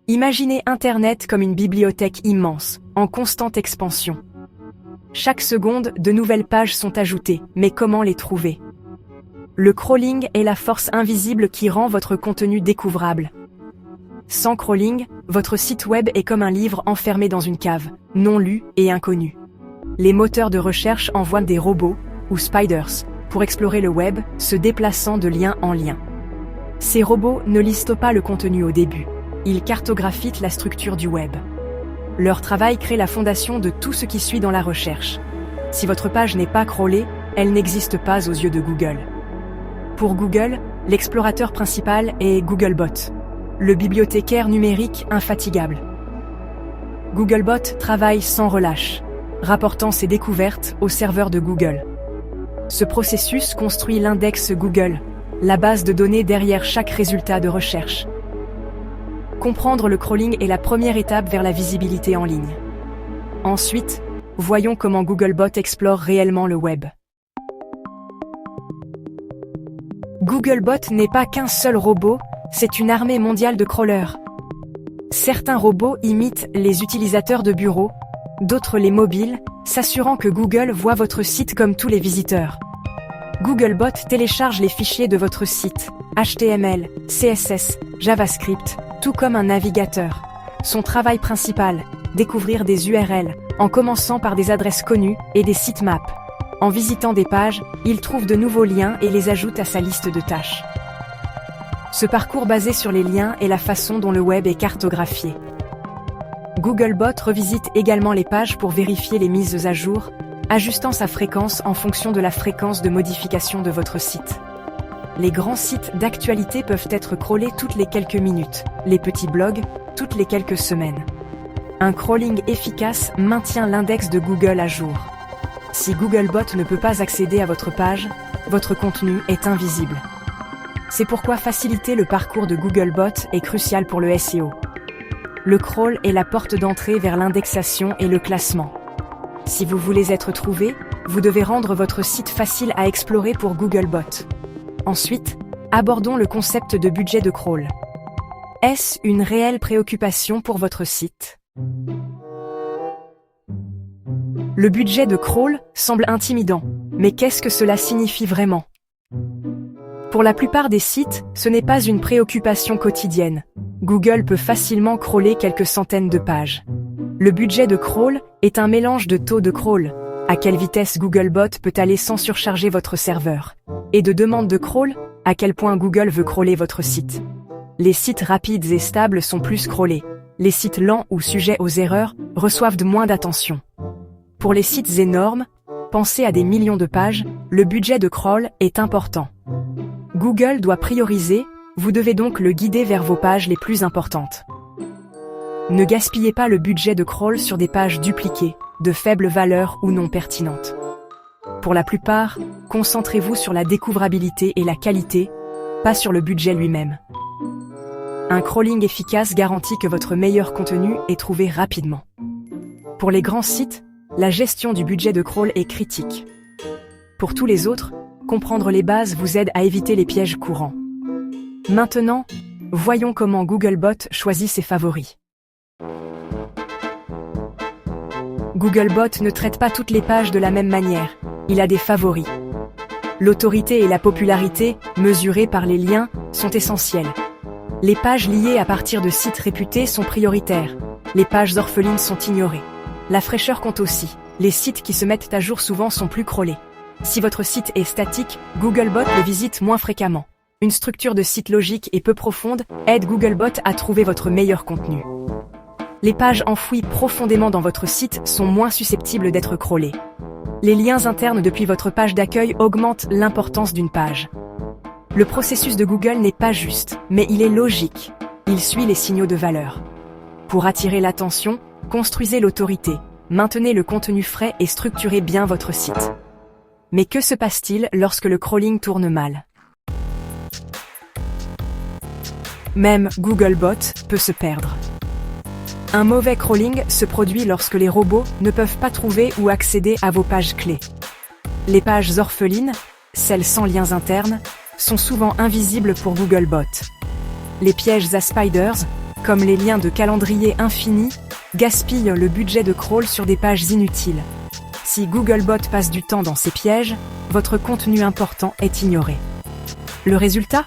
Imaginez Internet comme une bibliothèque immense, en constante expansion. Chaque seconde, de nouvelles pages sont ajoutées, mais comment les trouver? Le crawling est la force invisible qui rend votre contenu découvrable. Sans crawling, votre site web est comme un livre enfermé dans une cave, non lu et inconnu. Les moteurs de recherche envoient des robots, ou spiders, pour explorer le web, se déplaçant de lien en lien. Ces robots ne listent pas le contenu au début. Ils cartographient la structure du web. Leur travail crée la fondation de tout ce qui suit dans la recherche. Si votre page n'est pas crawlée, elle n'existe pas aux yeux de Google. Pour Google, l'explorateur principal est Googlebot, le bibliothécaire numérique infatigable. Googlebot travaille sans relâche, rapportant ses découvertes au serveur de Google. Ce processus construit l'index Google, la base de données derrière chaque résultat de recherche. Comprendre le crawling est la première étape vers la visibilité en ligne. Ensuite, voyons comment Googlebot explore réellement le web. Googlebot n'est pas qu'un seul robot, c'est une armée mondiale de crawlers. Certains robots imitent les utilisateurs de bureau, d'autres les mobiles, s'assurant que Google voit votre site comme tous les visiteurs. Googlebot télécharge les fichiers de votre site, HTML, CSS, JavaScript, tout comme un navigateur. Son travail principal, découvrir des URL, en commençant par des adresses connues et des sitemaps. En visitant des pages, il trouve de nouveaux liens et les ajoute à sa liste de tâches. Ce parcours basé sur les liens est la façon dont le web est cartographié. Googlebot revisite également les pages pour vérifier les mises à jour, ajustant sa fréquence en fonction de la fréquence de modification de votre site. Les grands sites d'actualité peuvent être crawlés toutes les quelques minutes, les petits blogs, toutes les quelques semaines. Un crawling efficace maintient l'index de Google à jour. Si Googlebot ne peut pas accéder à votre page, votre contenu est invisible. C'est pourquoi faciliter le parcours de Googlebot est crucial pour le SEO. Le crawl est la porte d'entrée vers l'indexation et le classement. Si vous voulez être trouvé, vous devez rendre votre site facile à explorer pour Googlebot. Ensuite, abordons le concept de budget de crawl. Est-ce une réelle préoccupation pour votre site? Le budget de crawl semble intimidant, mais qu'est-ce que cela signifie vraiment? Pour la plupart des sites, ce n'est pas une préoccupation quotidienne. Google peut facilement crawler quelques centaines de pages. Le budget de crawl est un mélange de taux de crawl, à quelle vitesse Googlebot peut aller sans surcharger votre serveur, et de demande de crawl, à quel point Google veut crawler votre site. Les sites rapides et stables sont plus crawlés. Les sites lents ou sujets aux erreurs reçoivent de moins d'attention. Pour les sites énormes, pensez à des millions de pages, le budget de crawl est important. Google doit prioriser, vous devez donc le guider vers vos pages les plus importantes. Ne gaspillez pas le budget de crawl sur des pages dupliquées, de faible valeur ou non pertinentes. Pour la plupart, concentrez-vous sur la découvrabilité et la qualité, pas sur le budget lui-même. Un crawling efficace garantit que votre meilleur contenu est trouvé rapidement. Pour les grands sites, la gestion du budget de crawl est critique. Pour tous les autres, comprendre les bases vous aide à éviter les pièges courants. Maintenant, voyons comment Googlebot choisit ses favoris. Googlebot ne traite pas toutes les pages de la même manière, il a des favoris. L'autorité et la popularité, mesurées par les liens, sont essentielles. Les pages liées à partir de sites réputés sont prioritaires, les pages orphelines sont ignorées. La fraîcheur compte aussi, les sites qui se mettent à jour souvent sont plus crawlés. Si votre site est statique, Googlebot le visite moins fréquemment. Une structure de site logique et peu profonde aide Googlebot à trouver votre meilleur contenu. Les pages enfouies profondément dans votre site sont moins susceptibles d'être crawlées. Les liens internes depuis votre page d'accueil augmentent l'importance d'une page. Le processus de Google n'est pas juste, mais il est logique. Il suit les signaux de valeur. Pour attirer l'attention, construisez l'autorité, maintenez le contenu frais et structurez bien votre site. Mais que se passe-t-il lorsque le crawling tourne mal? Même Googlebot peut se perdre. Un mauvais crawling se produit lorsque les robots ne peuvent pas trouver ou accéder à vos pages clés. Les pages orphelines, celles sans liens internes, sont souvent invisibles pour Googlebot. Les pièges à spiders, comme les liens de calendrier infinis, gaspillent le budget de crawl sur des pages inutiles. Si Googlebot passe du temps dans ces pièges, votre contenu important est ignoré. Le résultat ?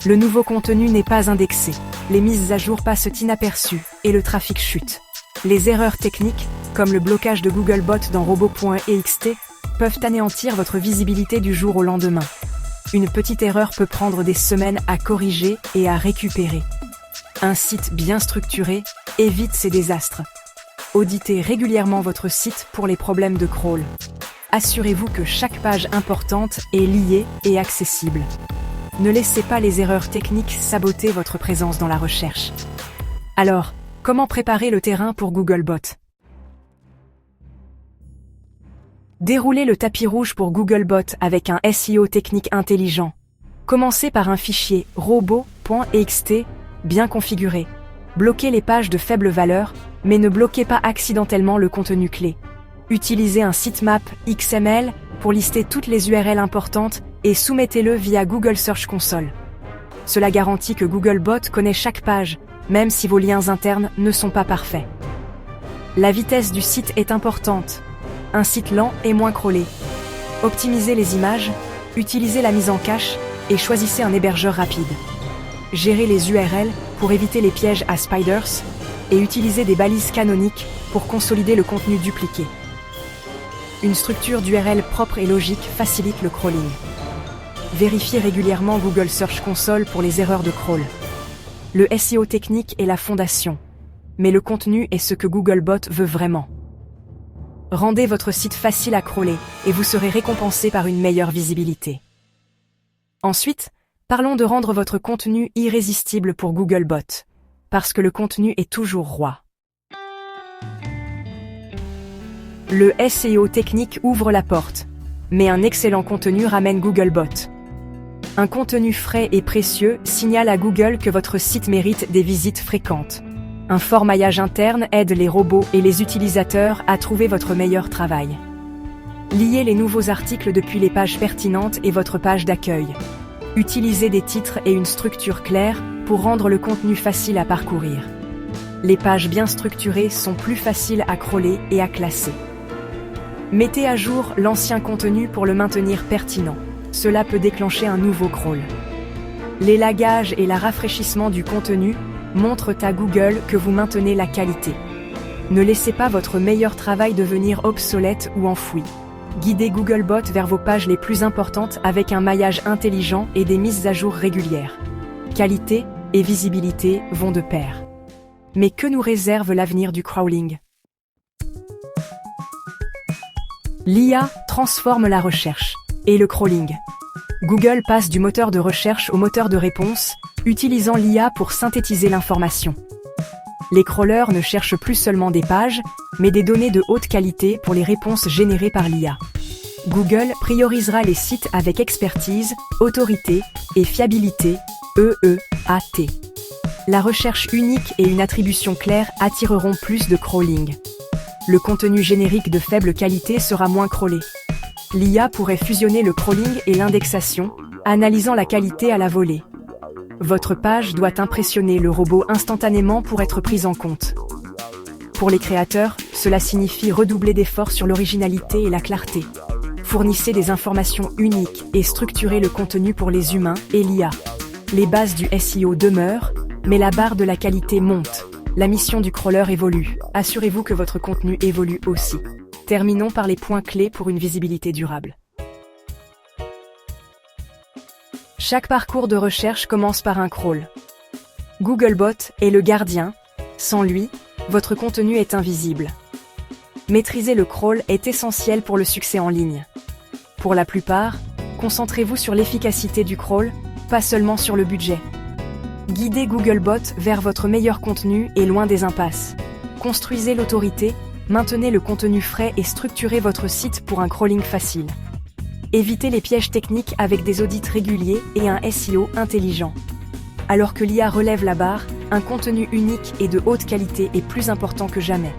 Le nouveau contenu n'est pas indexé, les mises à jour passent inaperçues et le trafic chute. Les erreurs techniques, comme le blocage de Googlebot dans robot.ext, peuvent anéantir votre visibilité du jour au lendemain. Une petite erreur peut prendre des semaines à corriger et à récupérer. Un site bien structuré évite ces désastres. Auditez régulièrement votre site pour les problèmes de crawl. Assurez-vous que chaque page importante est liée et accessible. Ne laissez pas les erreurs techniques saboter votre présence dans la recherche. Alors, comment préparer le terrain pour Googlebot ? Déroulez le tapis rouge pour Googlebot avec un SEO technique intelligent. Commencez par un fichier robot.ext bien configuré. Bloquez les pages de faible valeur, mais ne bloquez pas accidentellement le contenu clé. Utilisez un sitemap XML pour lister toutes les URL importantes et soumettez-le via Google Search Console. Cela garantit que Googlebot connaît chaque page, même si vos liens internes ne sont pas parfaits. La vitesse du site est importante. Un site lent est moins crawlé. Optimisez les images, utilisez la mise en cache et choisissez un hébergeur rapide. Gérez les URL pour éviter les pièges à spiders et utilisez des balises canoniques pour consolider le contenu dupliqué. Une structure d'URL propre et logique facilite le crawling. Vérifiez régulièrement Google Search Console pour les erreurs de crawl. Le SEO technique est la fondation, mais le contenu est ce que Googlebot veut vraiment. Rendez votre site facile à crawler et vous serez récompensé par une meilleure visibilité. Ensuite, parlons de rendre votre contenu irrésistible pour Googlebot, parce que le contenu est toujours roi. Le SEO technique ouvre la porte, mais un excellent contenu ramène Googlebot. Un contenu frais et précieux signale à Google que votre site mérite des visites fréquentes. Un fort maillage interne aide les robots et les utilisateurs à trouver votre meilleur travail. Liez les nouveaux articles depuis les pages pertinentes et votre page d'accueil. Utilisez des titres et une structure claire pour rendre le contenu facile à parcourir. Les pages bien structurées sont plus faciles à crawler et à classer. Mettez à jour l'ancien contenu pour le maintenir pertinent. Cela peut déclencher un nouveau crawl. L'élagage et le rafraîchissement du contenu montrent à Google que vous maintenez la qualité. Ne laissez pas votre meilleur travail devenir obsolète ou enfoui. Guidez Googlebot vers vos pages les plus importantes avec un maillage intelligent et des mises à jour régulières. Qualité et visibilité vont de pair. Mais que nous réserve l'avenir du crawling ? L'IA transforme la recherche et le crawling. Google passe du moteur de recherche au moteur de réponse, utilisant l'IA pour synthétiser l'information. Les crawlers ne cherchent plus seulement des pages, mais des données de haute qualité pour les réponses générées par l'IA. Google priorisera les sites avec expertise, autorité et fiabilité, EEAT. La recherche unique et une attribution claire attireront plus de crawling. Le contenu générique de faible qualité sera moins crawlé. L'IA pourrait fusionner le crawling et l'indexation, analysant la qualité à la volée. Votre page doit impressionner le robot instantanément pour être prise en compte. Pour les créateurs, cela signifie redoubler d'efforts sur l'originalité et la clarté. Fournissez des informations uniques et structurez le contenu pour les humains et l'IA. Les bases du SEO demeurent, mais la barre de la qualité monte. La mission du crawler évolue. Assurez-vous que votre contenu évolue aussi. Terminons par les points clés pour une visibilité durable. Chaque parcours de recherche commence par un crawl. Googlebot est le gardien. Sans lui, votre contenu est invisible. Maîtriser le crawl est essentiel pour le succès en ligne. Pour la plupart, concentrez-vous sur l'efficacité du crawl, pas seulement sur le budget. Guidez Googlebot vers votre meilleur contenu et loin des impasses. Construisez l'autorité, maintenez le contenu frais et structurez votre site pour un crawling facile. Évitez les pièges techniques avec des audits réguliers et un SEO intelligent. Alors que l'IA relève la barre, un contenu unique et de haute qualité est plus important que jamais.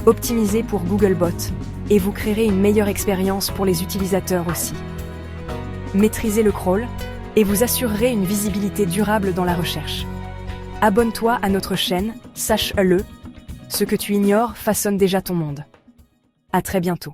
Optimisez pour Googlebot et vous créerez une meilleure expérience pour les utilisateurs aussi. Maîtrisez le crawl et vous assurerez une visibilité durable dans la recherche. Abonne-toi à notre chaîne, sache-le. Ce que tu ignores façonne déjà ton monde. À très bientôt.